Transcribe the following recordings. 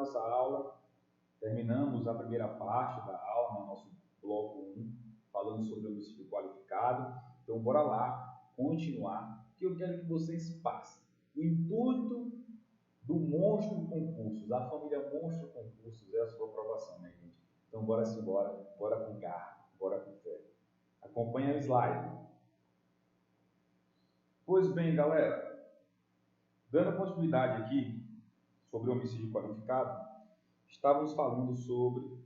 nossa aula, terminamos a primeira parte da aula, no nosso bloco 1, falando sobre homicídio qualificado. Então, bora lá, continuar, que eu quero que vocês passem. O intuito do Monstro Concursos, da família Monstro Concursos, é a sua aprovação, né, gente? Então, bora com garra, bora com fé. Acompanha o slide. Pois bem, galera, dando continuidade aqui sobre o homicídio qualificado, estávamos falando sobre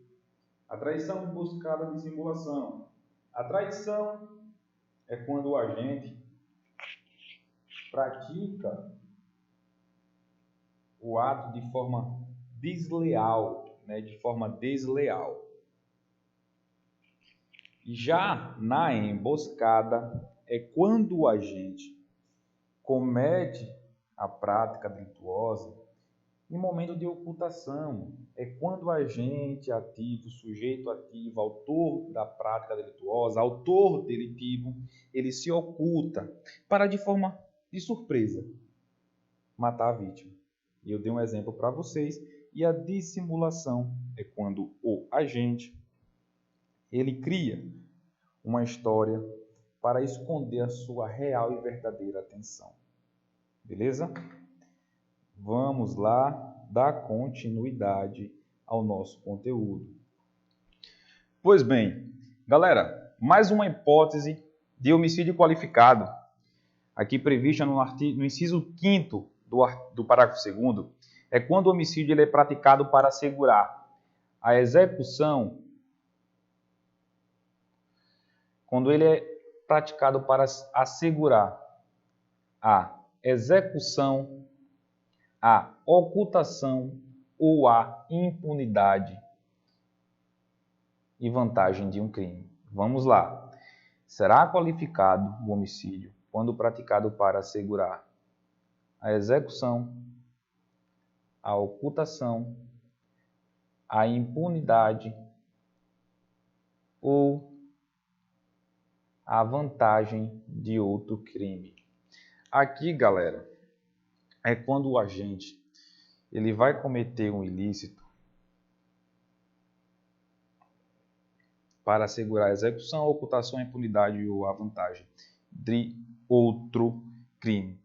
a traição emboscada de simulação. A traição é quando o agente pratica o ato de forma desleal, né? De forma desleal. E já na emboscada é quando o agente comete a prática delituosa em momento de ocultação. É quando o agente ativo, sujeito ativo, autor da prática delituosa, autor delitivo, ele se oculta para, de forma de surpresa, matar a vítima. E eu dei um exemplo para vocês. E a dissimulação é quando o agente ele cria uma história para esconder a sua real e verdadeira atenção. Beleza? Vamos lá dar continuidade ao nosso conteúdo. Pois bem, galera, mais uma hipótese de homicídio qualificado, aqui prevista no inciso 5º do parágrafo 2º, é quando o homicídio ele é praticado para assegurar a execução, quando ele é praticado para assegurar a execução, a ocultação ou a impunidade e vantagem de um crime. Vamos lá. Será qualificado o homicídio quando praticado para assegurar a execução, a ocultação, a impunidade ou a vantagem de outro crime. Aqui, galera, é quando o agente ele vai cometer um ilícito para assegurar a execução, a ocultação, a impunidade ou a vantagem de outro crime.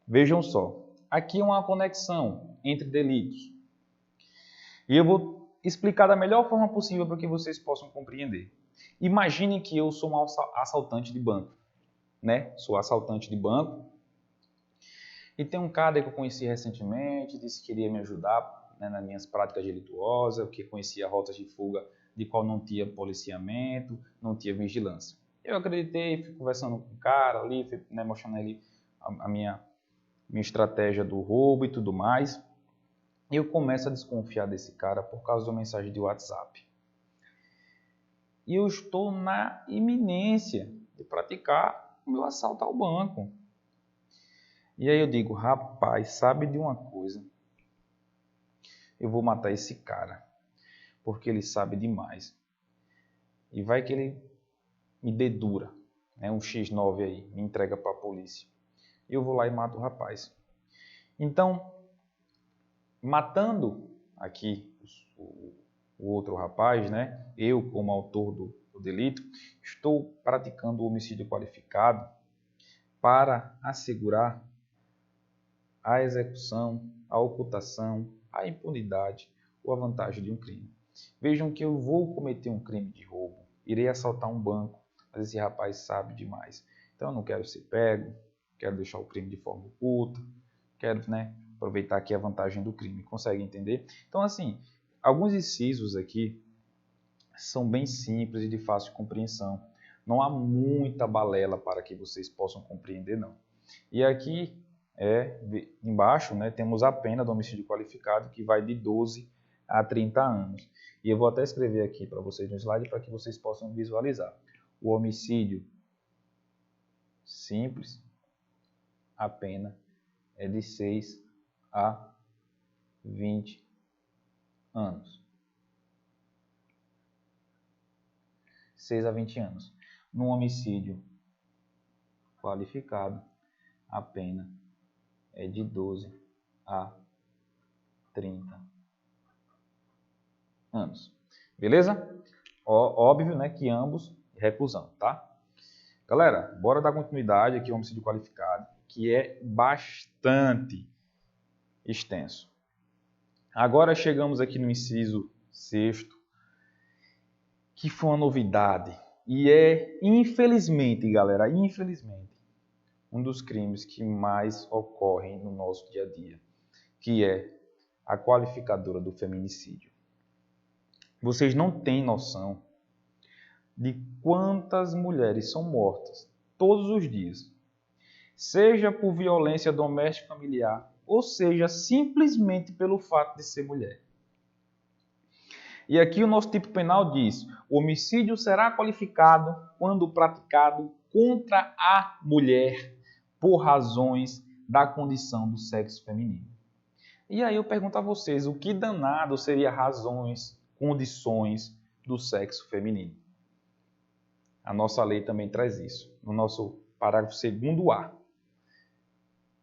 Vejam só, aqui é uma conexão entre delitos. E eu vou explicar da melhor forma possível para que vocês possam compreender. Imaginem que eu sou um assaltante de banco, né? Sou assaltante de banco. E tem um cara que eu conheci recentemente, disse que queria me ajudar, né, nas minhas práticas delituosas, que conhecia rotas de fuga de qual não tinha policiamento, não tinha vigilância. Eu acreditei, fui conversando com o cara ali, fui, né, mostrando a ele a minha estratégia do roubo e tudo mais. E eu começo a desconfiar desse cara por causa de uma mensagem de WhatsApp. E eu estou na iminência de praticar o meu assalto ao banco. E aí eu digo, rapaz, sabe de uma coisa? Eu vou matar esse cara, porque ele sabe demais. E vai que ele me dedura, né, um X9 aí, me entrega para a polícia. E eu vou lá e mato o rapaz. Então, matando aqui o outro rapaz, né, eu como autor do delito, estou praticando o homicídio qualificado para assegurar a execução, a ocultação, a impunidade ou a vantagem de um crime. Vejam que eu vou cometer um crime de roubo, irei assaltar um banco, mas esse rapaz sabe demais. Então eu não quero ser pego, quero deixar o crime de forma oculta, quero, né, aproveitar aqui a vantagem do crime. Consegue entender? Então, assim, alguns incisos aqui são bem simples e de fácil compreensão. Não há muita balela para que vocês possam compreender, não. E aqui, embaixo, né, temos a pena do homicídio qualificado, que vai de 12 a 30 anos. E eu vou até escrever aqui para vocês no slide para que vocês possam visualizar. O homicídio simples, a pena é de 6 a 20 anos. 6 a 20 anos. No homicídio qualificado, a pena é de 12 a 30 anos. Beleza? Óbvio, né, que ambos reclusão, tá? Galera, bora dar continuidade aqui ao homicídio qualificado, que é bastante extenso. Agora chegamos aqui no inciso 6º, que foi uma novidade. E é, infelizmente, galera, infelizmente, um dos crimes que mais ocorrem no nosso dia a dia, que é a qualificadora do feminicídio. Vocês não têm noção de quantas mulheres são mortas todos os dias, seja por violência doméstica e familiar, ou seja, simplesmente pelo fato de ser mulher. E aqui o nosso tipo penal diz: o homicídio será qualificado quando praticado contra a mulher por razões da condição do sexo feminino. E aí eu pergunto a vocês, o que danado seria razões, condições do sexo feminino? A nossa lei também traz isso. No nosso parágrafo 2º-A,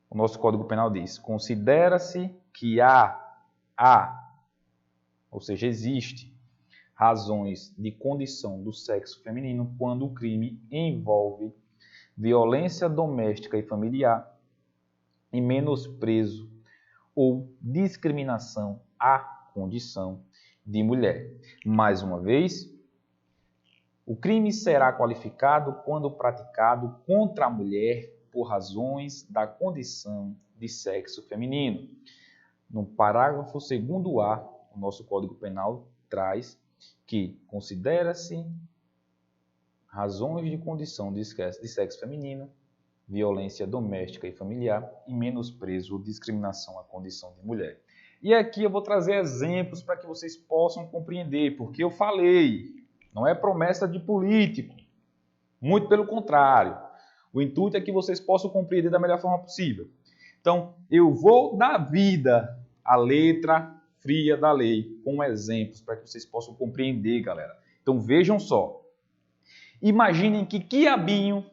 o nosso Código Penal diz: considera-se que ou seja, existe razões de condição do sexo feminino quando o crime envolve violência doméstica e familiar e menosprezo ou discriminação à condição de mulher. Mais uma vez, o crime será qualificado quando praticado contra a mulher por razões da condição de sexo feminino. No parágrafo 2º-A, o nosso Código Penal traz que considera-se razões de condição de sexo feminino, violência doméstica e familiar e menosprezo ou discriminação à condição de mulher. E aqui eu vou trazer exemplos para que vocês possam compreender, porque eu falei, não é promessa de político, muito pelo contrário. O intuito é que vocês possam compreender da melhor forma possível. Então, eu vou dar vida à letra fria da lei, com exemplos, para que vocês possam compreender, galera. Então, vejam só. Imaginem que Quiabinho,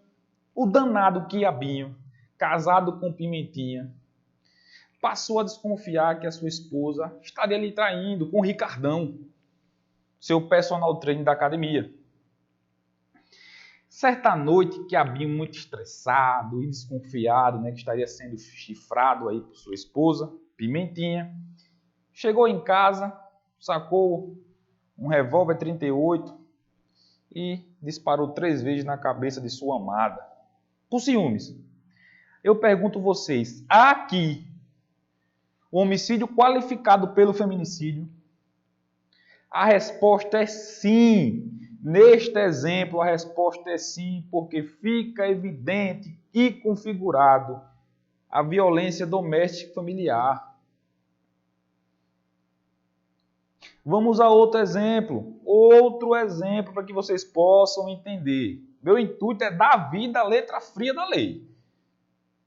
o danado Quiabinho, casado com Pimentinha, passou a desconfiar que a sua esposa estaria lhe traindo com o Ricardão, seu personal trainer da academia. Certa noite, Quiabinho, muito estressado e desconfiado, né, que estaria sendo chifrado aí por sua esposa, Pimentinha, chegou em casa, sacou um revólver 38 e disparou 3 vezes na cabeça de sua amada, por ciúmes. Eu pergunto a vocês, aqui, o homicídio qualificado pelo feminicídio? A resposta é sim. Neste exemplo, a resposta é sim, porque fica evidente e configurado a violência doméstica e familiar. Vamos a outro exemplo para que vocês possam entender. Meu intuito é dar vida à letra fria da lei.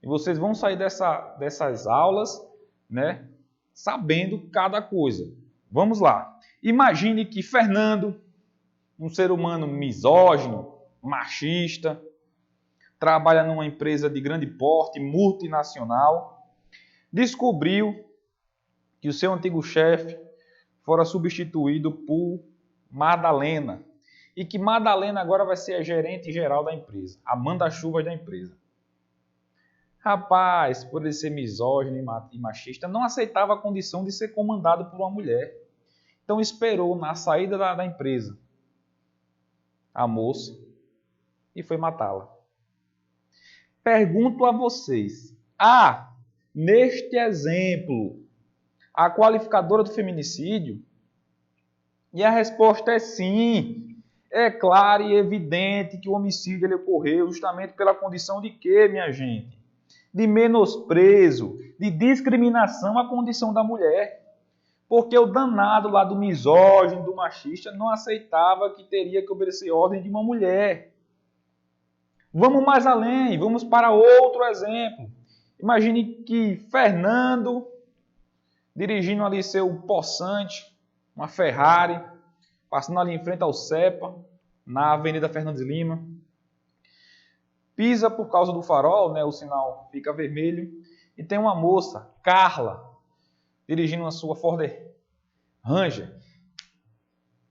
E vocês vão sair dessas aulas, né, sabendo cada coisa. Vamos lá. Imagine que Fernando, um ser humano misógino, machista, trabalha numa empresa de grande porte, multinacional, descobriu que o seu antigo chefe fora substituído por Madalena e que Madalena agora vai ser a gerente geral da empresa, a manda-chuvas da empresa. Rapaz, por ele ser misógino e machista, não aceitava a condição de ser comandado por uma mulher. Então esperou na saída da empresa a moça e foi matá-la. Pergunto a vocês, neste exemplo, a qualificadora do feminicídio? E a resposta é sim. É claro e evidente que o homicídio ele ocorreu justamente pela condição de quê, minha gente? De menosprezo, de discriminação à condição da mulher. Porque o danado lá do misógino, do machista, não aceitava que teria que obedecer ordem de uma mulher. Vamos mais além, vamos para outro exemplo. Imagine que Fernando, dirigindo ali seu possante, uma Ferrari, passando ali em frente ao CEPA, na Avenida Fernandes Lima, pisa por causa do farol, né, o sinal fica vermelho, e tem uma moça, Carla, dirigindo uma sua Ford Ranger,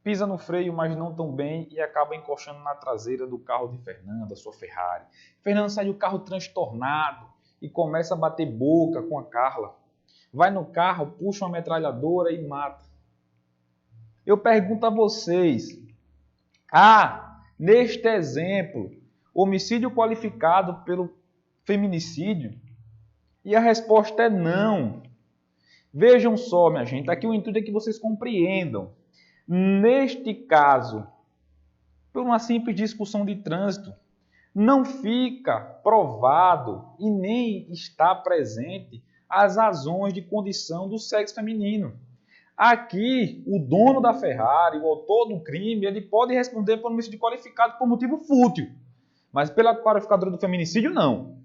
pisa no freio, mas não tão bem, e acaba encostando na traseira do carro de Fernando, a sua Ferrari. Fernando sai do carro transtornado e começa a bater boca com a Carla. Vai no carro, puxa uma metralhadora e mata. Eu pergunto a vocês, neste exemplo, homicídio qualificado pelo feminicídio? E a resposta é não. Vejam só, minha gente, aqui o intuito é que vocês compreendam. Neste caso, por uma simples discussão de trânsito, não fica provado e nem está presente as razões de condição do sexo feminino. Aqui, o dono da Ferrari, o autor do crime, ele pode responder por homicídio qualificado por motivo fútil, mas pela qualificadora do feminicídio, não.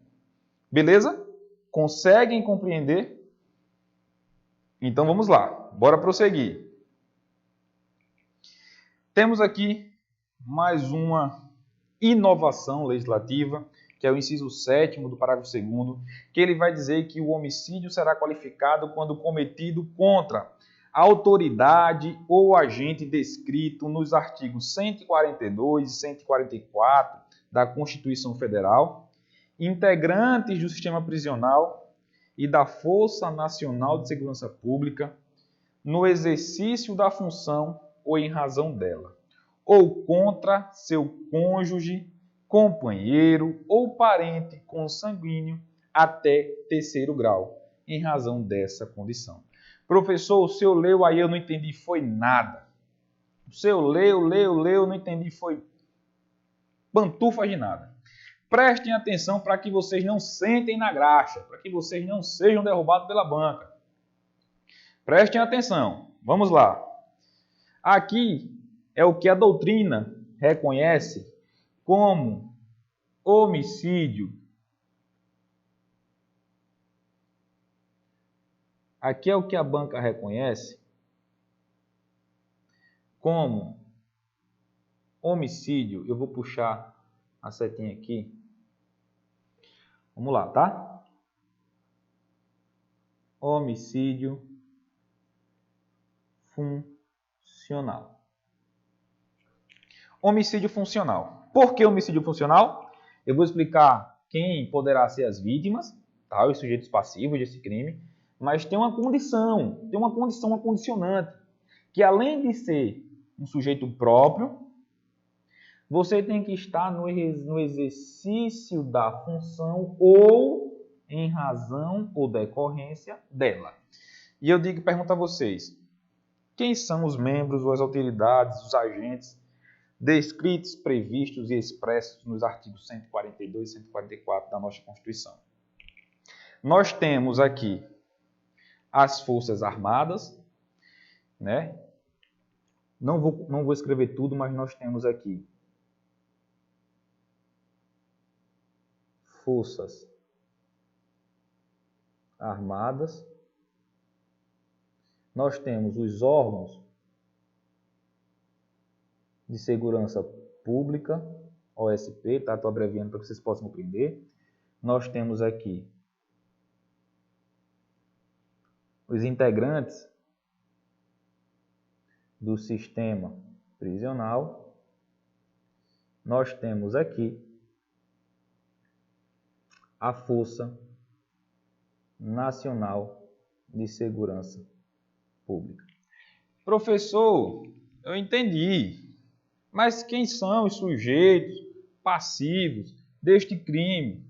Beleza? Conseguem compreender? Então vamos lá, bora prosseguir. Temos aqui mais uma inovação legislativa, que é o inciso 7º do parágrafo 2º, que ele vai dizer que o homicídio será qualificado quando cometido contra a autoridade ou agente descrito nos artigos 142 e 144 da Constituição Federal, integrantes do sistema prisional e da Força Nacional de Segurança Pública, no exercício da função ou em razão dela, ou contra seu cônjuge, companheiro ou parente consanguíneo até terceiro grau, em razão dessa condição. Professor, o senhor leu aí, eu não entendi, foi nada. O senhor leu, não entendi, foi pantufa de nada. Prestem atenção para que vocês não sentem na graxa, para que vocês não sejam derrubados pela banca. Prestem atenção, vamos lá. Aqui é o que a doutrina reconhece como homicídio. Aqui é o que a banca reconhece como homicídio. Eu vou puxar a setinha aqui. Vamos lá, tá? Homicídio funcional. Homicídio funcional. Por que homicídio funcional? Eu vou explicar quem poderá ser as vítimas, tá? Os sujeitos passivos desse crime, mas tem uma condição, uma condicionante, que além de ser um sujeito próprio, você tem que estar no exercício da função ou em razão ou decorrência dela. E eu pergunto a vocês, quem são os membros ou as autoridades, os agentes descritos, previstos e expressos nos artigos 142 e 144 da nossa Constituição? Nós temos aqui as Forças Armadas, né? Não vou escrever tudo, mas nós temos aqui Forças Armadas. Nós temos os órgãos de segurança pública, OSP, tá? Estou abreviando para que vocês possam compreender. Nós temos aqui os integrantes do sistema prisional. Nós temos aqui a Força Nacional de Segurança Pública. Professor, eu entendi, mas quem são os sujeitos passivos deste crime?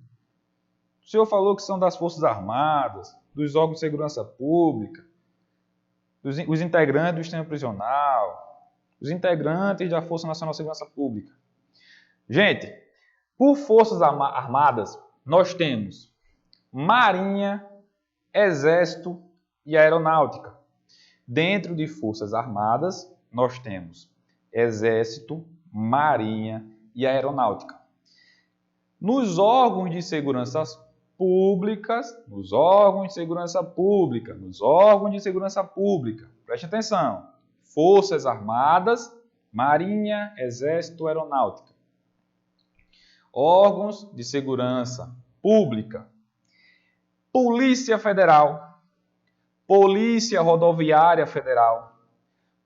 O senhor falou que são das Forças Armadas, dos órgãos de segurança pública, os integrantes do sistema prisional, os integrantes da Força Nacional de Segurança Pública. Gente, por Forças Armadas, nós temos Marinha, Exército e Aeronáutica. Dentro de Forças Armadas, nós temos Exército, Marinha e Aeronáutica. Nos órgãos de segurança pública, preste atenção, Forças Armadas, Marinha, Exército, Aeronáutica. Órgãos de segurança pública, Polícia Federal, Polícia Rodoviária Federal,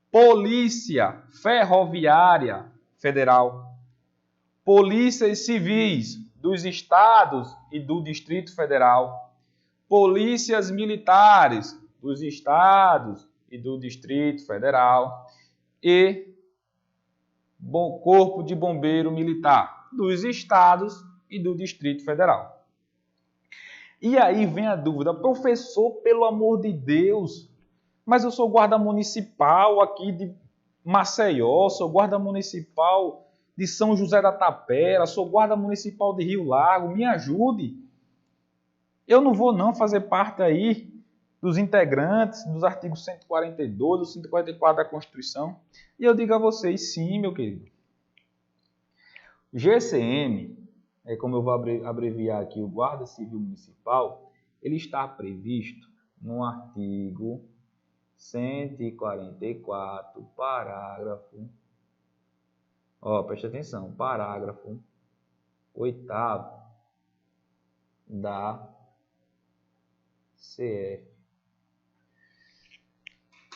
Polícia Ferroviária Federal, Polícias Civis dos Estados e do Distrito Federal, Polícias Militares dos Estados e do Distrito Federal e Corpo de Bombeiro Militar dos Estados e do Distrito Federal. E aí vem a dúvida, professor, pelo amor de Deus, mas eu sou guarda municipal aqui de Maceió, sou guarda municipal de São José da Tapera, sou guarda municipal de Rio Largo, me ajude. Eu não vou não fazer parte aí dos integrantes dos artigos 142 ou 144 da Constituição. E eu digo a vocês, sim, meu querido. GCM, como eu vou abreviar aqui, o Guarda Civil Municipal, ele está previsto no artigo 144, parágrafo, preste atenção, parágrafo 8º da CF.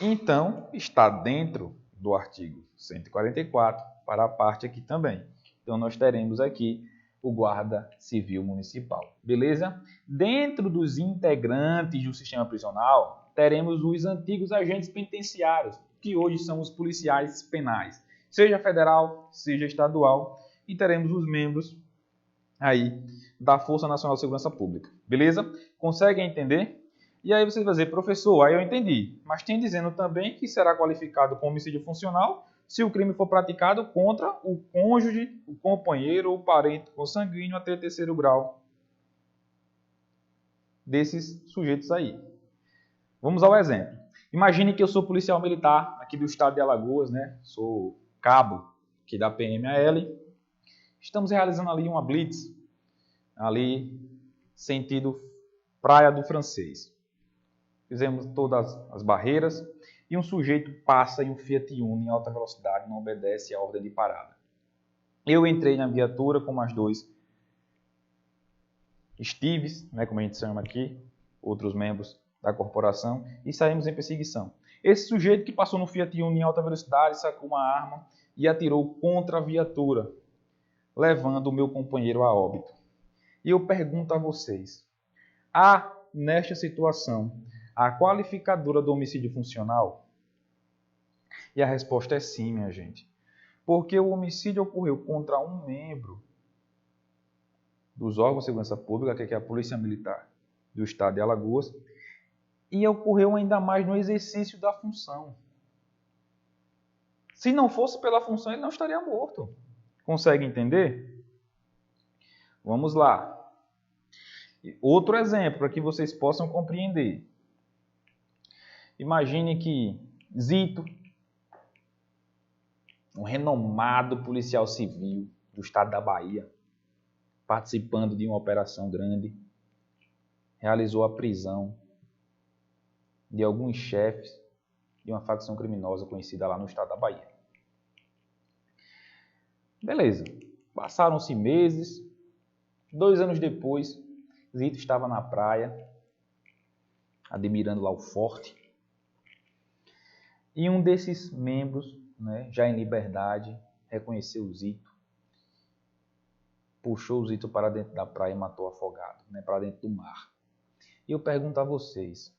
Então, está dentro do artigo 144, para a parte aqui também. Então, nós teremos aqui o Guarda Civil Municipal. Beleza? Dentro dos integrantes do sistema prisional, teremos os antigos agentes penitenciários, que hoje são os policiais penais, seja federal, seja estadual, e teremos os membros aí da Força Nacional de Segurança Pública. Beleza? Conseguem entender? E aí você vai dizer, professor, aí eu entendi, mas tem dizendo também que será qualificado como homicídio funcional se o crime for praticado contra o cônjuge, o companheiro ou parente consanguíneo até terceiro grau desses sujeitos aí. Vamos ao exemplo. Imagine que eu sou policial militar aqui do estado de Alagoas, né? Sou cabo aqui da PMAL. Estamos realizando ali uma blitz, ali sentido Praia do Francês. Fizemos todas as barreiras e um sujeito passa em um Fiat Uno em alta velocidade, não obedece à ordem de parada. Eu entrei na viatura com mais dois Steves, né, como a gente chama aqui, outros membros da corporação, e saímos em perseguição. Esse sujeito que passou no Fiat Uno em alta velocidade sacou uma arma e atirou contra a viatura, levando o meu companheiro a óbito. E eu pergunto a vocês, há nesta situação a qualificadora do homicídio funcional? E a resposta é sim, minha gente. Porque o homicídio ocorreu contra um membro dos órgãos de segurança pública, que é a Polícia Militar do Estado de Alagoas, e ocorreu ainda mais no exercício da função. Se não fosse pela função, ele não estaria morto. Consegue entender? Vamos lá. Outro exemplo, para que vocês possam compreender. Imagine que Zito, um renomado policial civil do estado da Bahia, participando de uma operação grande, realizou a prisão de alguns chefes de uma facção criminosa conhecida lá no estado da Bahia. Beleza. Passaram-se meses. 2 anos depois, Zito estava na praia, admirando lá o forte. E um desses membros, né, já em liberdade, reconheceu o Zito, puxou o Zito para dentro da praia e matou afogado, né, para dentro do mar. E eu pergunto a vocês,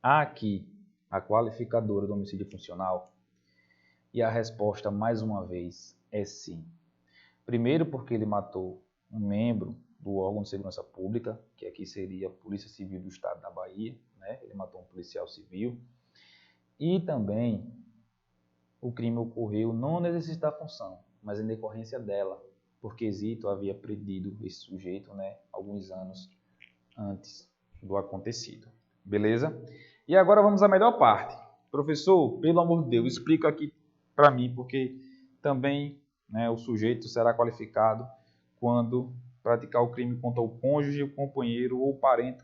há aqui a qualificadora do homicídio funcional? E a resposta, mais uma vez, é sim. Primeiro porque ele matou um membro do órgão de segurança pública, que aqui seria a Polícia Civil do Estado da Bahia, né? Ele matou um policial civil. E também o crime ocorreu não no exercício da função, mas em decorrência dela, porque Zito havia prendido esse sujeito, né, alguns anos antes do acontecido. Beleza? E agora vamos à melhor parte. Professor, pelo amor de Deus, explica aqui para mim, porque também, né, o sujeito será qualificado quando praticar o crime contra o cônjuge, o companheiro ou parente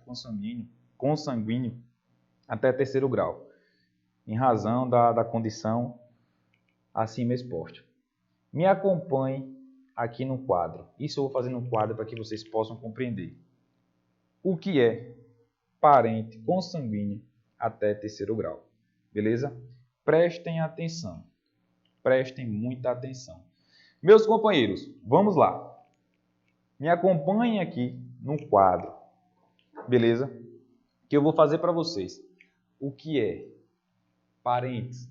consanguíneo até terceiro grau, em razão da condição acima exposta. Me acompanhe aqui no quadro. Isso eu vou fazer no quadro para que vocês possam compreender. O que é parente consanguíneo até terceiro grau. Beleza? Prestem atenção. Prestem muita atenção. Meus companheiros, vamos lá. Me acompanhem aqui no quadro. Beleza? Que eu vou fazer para vocês. O que é parentes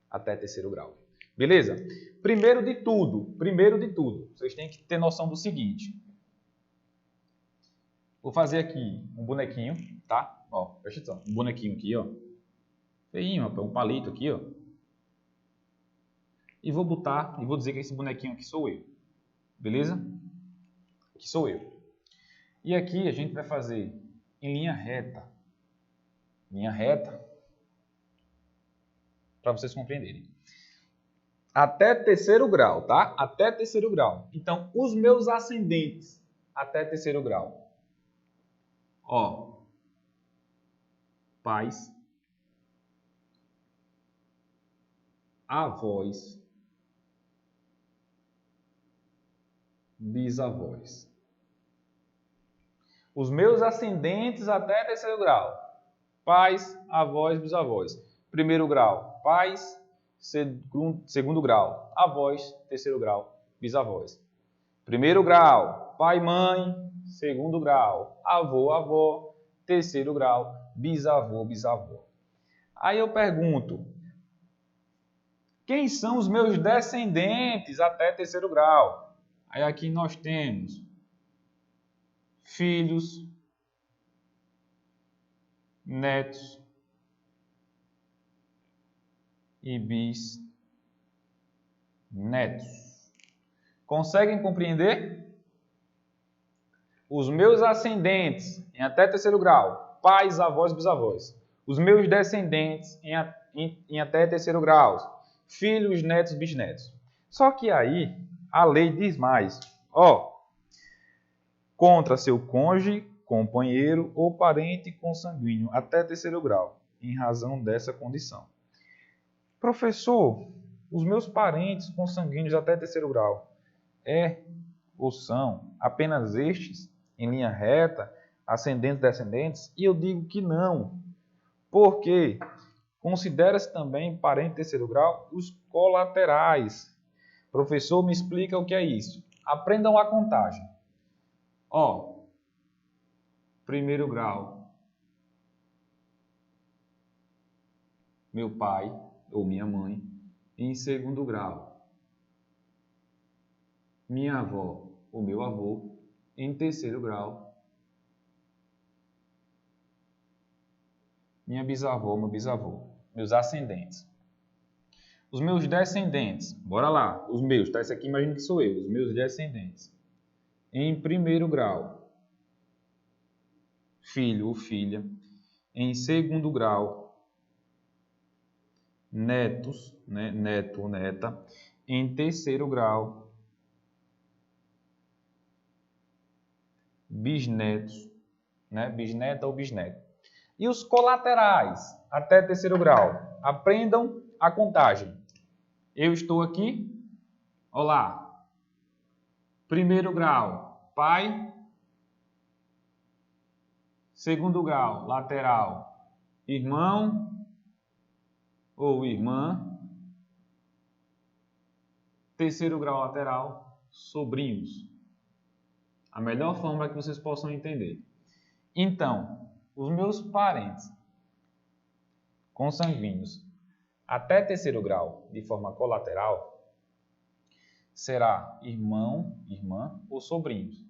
até terceiro grau. Beleza? Primeiro de tudo, vocês têm que ter noção do seguinte. Vou fazer aqui um bonequinho, tá? Ó, presta atenção. Um bonequinho aqui, ó. Feinho, rapaz, um palito aqui, ó. E vou botar, e vou dizer que esse bonequinho aqui sou eu. Beleza? Aqui sou eu. E aqui a gente vai fazer em linha reta. Linha reta. Para vocês compreenderem. Até terceiro grau, tá? Até terceiro grau. Então, os meus ascendentes até terceiro grau. Ó. Pais. Avós. Bisavós. Os meus ascendentes até terceiro grau. Pais, avós, bisavós. Primeiro grau, pais. Segundo grau, avós. Terceiro grau, bisavós. Primeiro grau, pai, mãe. Segundo grau, avô, avó. Terceiro grau, bisavô, bisavó. Aí eu pergunto, quem são os meus descendentes até terceiro grau? Aí aqui nós temos filhos, netos e bisnetos. Conseguem compreender? Os meus ascendentes em até terceiro grau, pais, avós, bisavós. Os meus descendentes em até terceiro grau, filhos, netos, bisnetos. Só que aí a lei diz mais. Ó, contra seu cônjuge, companheiro ou parente consanguíneo até terceiro grau, em razão dessa condição. Professor, os meus parentes consanguíneos até terceiro grau ou são apenas estes, em linha reta, ascendentes, descendentes? E eu digo que não. Porque considera-se também parente terceiro grau os colaterais. Professor, me explica o que é isso. Aprendam a contagem. Ó, primeiro grau, meu pai ou minha mãe. Em segundo grau, minha avó ou meu avô. Em terceiro grau, minha bisavó ou meu bisavô. Meus ascendentes. Os meus descendentes, bora lá, os meus, tá? Esse aqui imagina que sou eu, os meus descendentes. Em primeiro grau, filho ou filha. Em segundo grau, netos, né? Neto ou neta. Em terceiro grau, bisnetos, né? Bisneta ou bisneto. E os colaterais, até terceiro grau. Aprendam a contagem. Eu estou aqui, olá. Primeiro grau, pai. Segundo grau, lateral, irmão ou irmã. Terceiro grau, lateral, sobrinhos. A melhor forma que vocês possam entender. Então, os meus parentes consanguíneos até terceiro grau, de forma colateral, será irmão, irmã ou sobrinhos.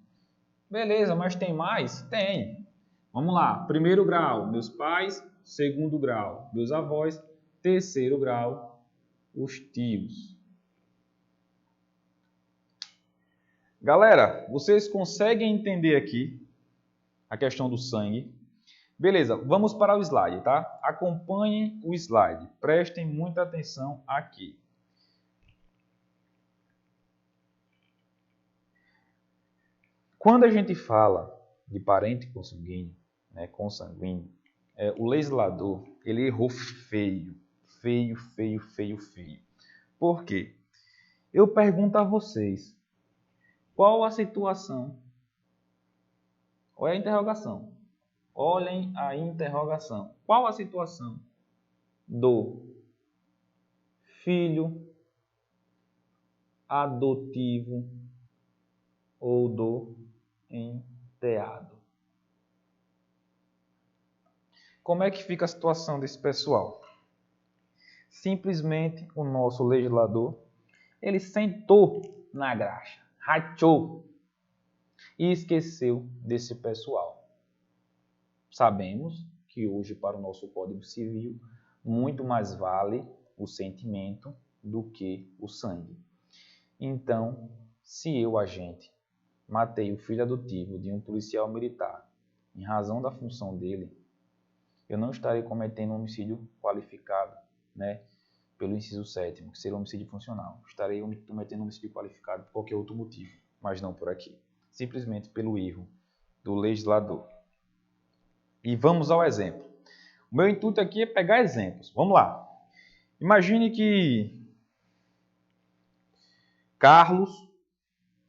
Beleza, mas tem mais? Tem. Vamos lá. Primeiro grau, meus pais. Segundo grau, meus avós. Terceiro grau, os tios. Galera, vocês conseguem entender aqui a questão do sangue? Beleza, vamos para o slide, tá? Acompanhem o slide. Prestem muita atenção aqui. Quando a gente fala de parente consanguíneo, né, consanguíneo, o legislador, ele errou feio. Feio. Por quê? Eu pergunto a vocês, qual a situação? Qual é a interrogação? Olhem a interrogação. Qual a situação do filho adotivo ou do enteado? Como é que fica a situação desse pessoal? Simplesmente o nosso legislador, ele sentou na graxa, rachou e esqueceu desse pessoal. Sabemos que hoje, para o nosso Código Civil, muito mais vale o sentimento do que o sangue. Então, se eu, agente, matei o filho adotivo de um policial militar em razão da função dele, eu não estarei cometendo um homicídio qualificado, né, pelo inciso 7º, que seria um homicídio funcional. Estarei cometendo um homicídio qualificado por qualquer outro motivo, mas não por aqui. Simplesmente pelo erro do legislador. E vamos ao exemplo. O meu intuito aqui é pegar exemplos. Vamos lá. Imagine que Carlos,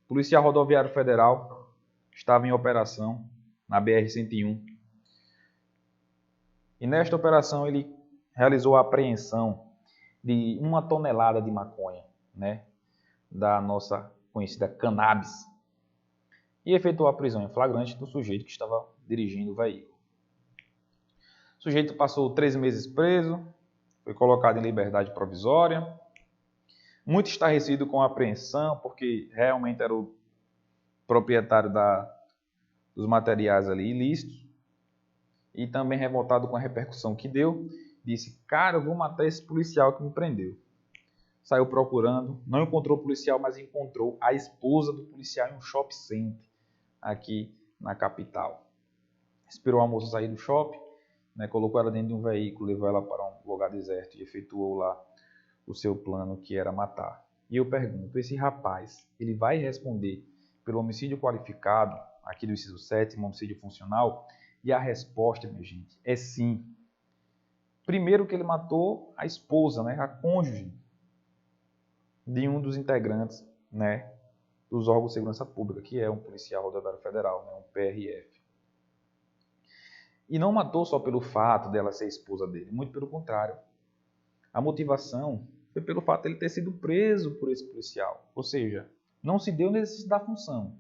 policial rodoviário federal, estava em operação na BR-101. E nesta operação ele realizou a apreensão de 1 tonelada de maconha, né, da nossa conhecida cannabis, e efetuou a prisão em flagrante do sujeito que estava dirigindo o veículo. O sujeito passou 3 meses preso, foi colocado em liberdade provisória, muito estarrecido com a apreensão, porque realmente era o proprietário dos materiais ali ilícitos, e também revoltado com a repercussão que deu, disse, cara, eu vou matar esse policial que me prendeu. Saiu procurando, não encontrou o policial, mas encontrou a esposa do policial em um shopping center, aqui na capital. Esperou a moça sair do shopping, né, colocou ela dentro de um veículo, levou ela para um lugar deserto e efetuou lá o seu plano, que era matar. E eu pergunto, esse rapaz, ele vai responder pelo homicídio qualificado, aqui do inciso 7º, homicídio funcional? E a resposta, minha gente, é sim. Primeiro que ele matou a esposa, né, a cônjuge de um dos integrantes, né, dos órgãos de segurança pública, que é um policial rodoviário federal, né, um PRF. E não matou só pelo fato dela ser esposa dele, muito pelo contrário. A motivação foi pelo fato de ele ter sido preso por esse policial. Ou seja, não se deu no exercício da função.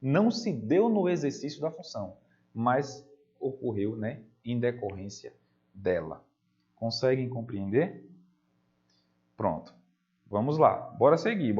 Não se deu no exercício da função, mas ocorreu, né, em decorrência dela. Conseguem compreender? Pronto. Vamos lá. Bora seguir.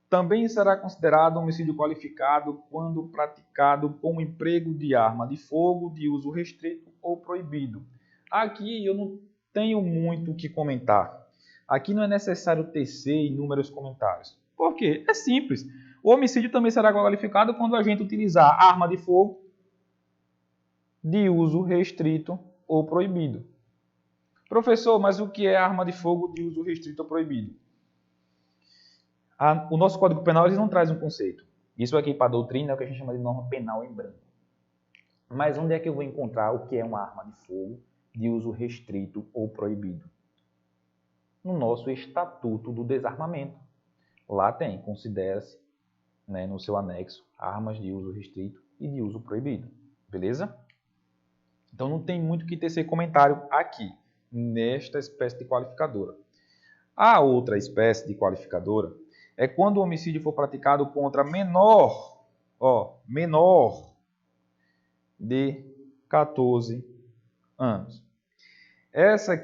Também será considerado homicídio qualificado quando praticado com o emprego de arma de fogo de uso restrito ou proibido. Aqui eu não tenho muito o que comentar. Aqui não é necessário tecer inúmeros comentários. Por quê? É simples. O homicídio também será qualificado quando a gente utilizar arma de fogo de uso restrito ou proibido. Professor, mas o que é arma de fogo de uso restrito ou proibido? O nosso Código Penal ele não traz um conceito. Isso aqui para a doutrina é o que a gente chama de norma penal em branco. Mas onde é que eu vou encontrar o que é uma arma de fogo de uso restrito ou proibido? No nosso Estatuto do Desarmamento. Lá tem, considera-se, né, no seu anexo, armas de uso restrito e de uso proibido. Beleza? Então não tem muito que tecer comentário aqui, nesta espécie de qualificadora. A outra espécie de qualificadora é quando o homicídio for praticado contra menor de 14 anos. Essa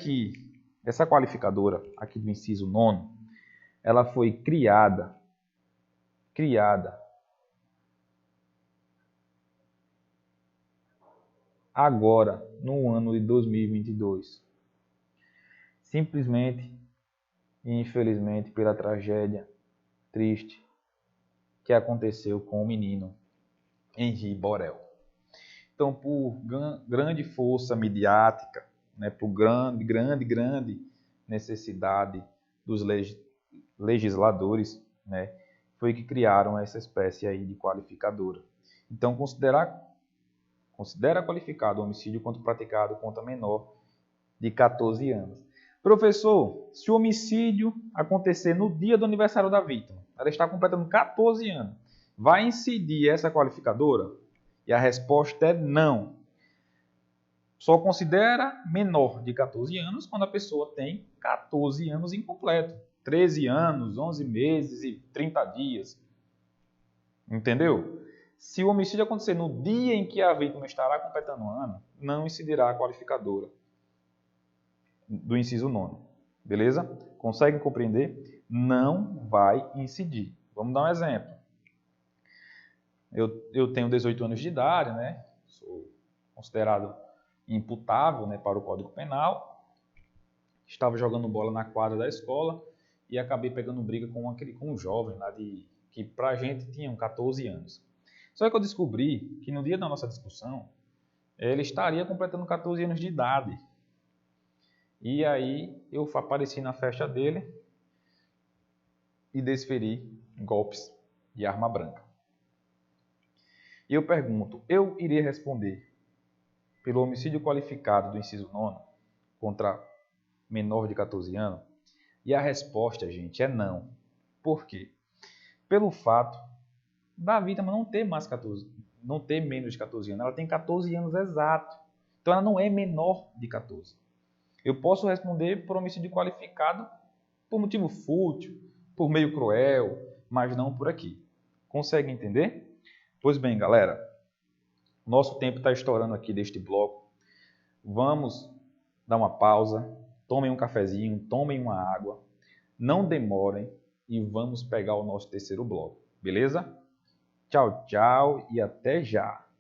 qualificadora aqui do inciso 9º, ela foi criada agora, no ano de 2022. Simplesmente e infelizmente pela tragédia triste que aconteceu com o menino Henri Borel. Então, por grande força midiática, né, por grande necessidade dos legisladores, né, foi que criaram essa espécie aí de qualificadora. Então, considera qualificado o homicídio quando praticado contra menor de 14 anos. Professor, se o homicídio acontecer no dia do aniversário da vítima, ela está completando 14 anos, Vai incidir essa qualificadora? E a resposta é não. Só considera menor de 14 anos quando a pessoa tem 14 anos incompleto. 13 anos, 11 meses e 30 dias. Entendeu? Se o homicídio acontecer no dia em que a vítima estará completando um ano, não incidirá a qualificadora do inciso 9. Beleza? Conseguem compreender? Não vai incidir. Vamos dar um exemplo. Eu tenho 18 anos de idade, né? Sou considerado imputável, né, para o Código Penal. Estava jogando bola na quadra da escola e acabei pegando briga com um jovem lá que pra gente tinha 14 anos. Só que eu descobri que no dia da nossa discussão, ele estaria completando 14 anos de idade. E aí eu apareci na festa dele e desferi golpes de arma branca. E eu pergunto, eu iria responder pelo homicídio qualificado do inciso 9 contra menor de 14 anos? E a resposta, gente, é não. Por quê? Pelo fato da vítima não ter não ter menos de 14 anos, ela tem 14 anos exato. Então ela não é menor de 14. Eu posso responder por homicídio qualificado por motivo fútil, por meio cruel, mas não por aqui. Consegue entender? Pois bem, galera, nosso tempo está estourando aqui deste bloco. Vamos dar uma pausa, tomem um cafezinho, tomem uma água, não demorem e vamos pegar o nosso terceiro bloco, beleza? Tchau, tchau e até já!